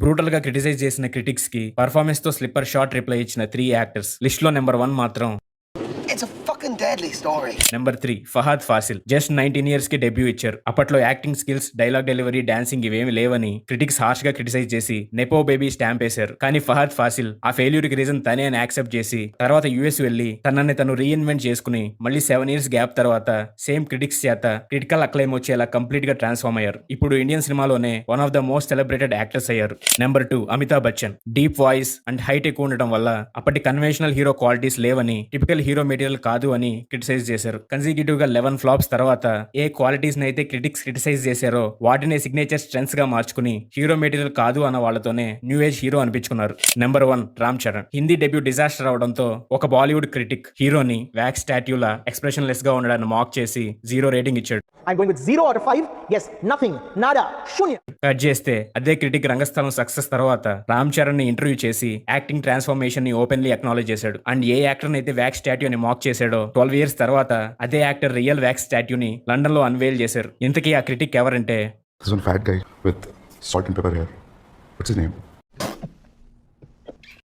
Brutal గా criticise చేసిన critics కి పర్ఫార్మెన్స్ తో స్లిప్పర్ షాట్ రిప్లై ఇచ్చిన 3 యాక్టర్స్ లిస్ట్ లో నెంబర్ 1 మాత్రం It's a fucking deadly story. Number 3 Fahadh Faasil. Just 19 years కి డెబ్యూ ఇచ్చారు. అప్పట్లో acting skills, dialogue delivery, dancing ఇవేమి లేవని క్రిటిక్స్ హార్ష్ గా క్రిటిసైజ్ చేసి నెపో బేబీ స్టాంప్ వేశారు. కానీ ఫహాద్ ఫాసిల్ ఆ ఫెయిల్యూర్ కి రీజన్ తనే అని యాక్సెప్ట్ చేసి తర్వాత యుఎస్ వెళ్లి తనని తను రీఇన్వెంట్ చేసుకుని మళ్ళీ 7 ఇయర్స్ గ్యాప్ తర్వాత సేమ్ క్రిటిక్స్ చేత క్రిటికల్ అక్లైమ్ వచ్చేలా కంప్లీట్ గా ట్రాన్స్ఫార్మ్ అయ్యారు. ఇప్పుడు ఇండియన్ సినిమాలోనే one of the most celebrated actors అయ్యారు. Number 2 Amitabh Bachchan. Deep voice and height ఎక్కువ ఉండటం వల్ల అప్పటి కన్వెన్షనల్ హీరో క్వాలిటీస్ లేవని, టిపికల్ హీరో మెటీరియల్ కాదు అని క్రిటిసైజ్ చేశారు. కన్సిక్యూటివ్ గా 11 ఫ్లాప్స్ తర్వాత ఏ క్వాలిటీస్ నైతే క్రిటిక్స్ క్రిటిసైజ్ చేశారో వాటిని సిగ్నేచర్ స్ట్రెంగ్స్ గా మార్చుకుని హీరో మెటీరియల్ కాదు అన్న వాళ్ళతోనే న్యూ ఏజ్ హీరో అనిపించుకున్నారు. Number 1 Ram Charan. Hindi debut disaster అవడంతో ఒక బాలీవుడ్ క్రిటిక్ హీరోని వ్యాక్స్ స్టాట్యూలా ఎక్స్ప్రెషన్ లెస్ గా ఉండడాన్ని మాక్ చేసి 0 రేటింగ్ ఇచ్చాడు. I'm going with 0 out of 5. Yes, nothing, nada, shunya. Cut చేస్తే అదే క్రిటిక్ రంగస్థలం సక్సెస్ తర్వాత రామ్ చరణ్ ని ఇంటర్వ్యూ చేసి యాక్టింగ్ ట్రాన్స్ఫర్మేషన్ ని ఓపెన్లీ అక్నాలెడ్జ్ చేశాడు. అండ్ ఏ యాక్టర్ అయితే వ్యాక్స్ స్టాట్యూ ని మాక్ చేశాడో 12 ఇయర్స్ తర్వాత అదే యాక్టర్ రియల్ వ్యాక్స్ స్టాట్యూని లండన్ లో అన్వేల్ చేశారు. ఇంతకీ ఆ క్రిటిక్ ఎవరంటే There's one fat guy with salt and pepper hair. What's his name?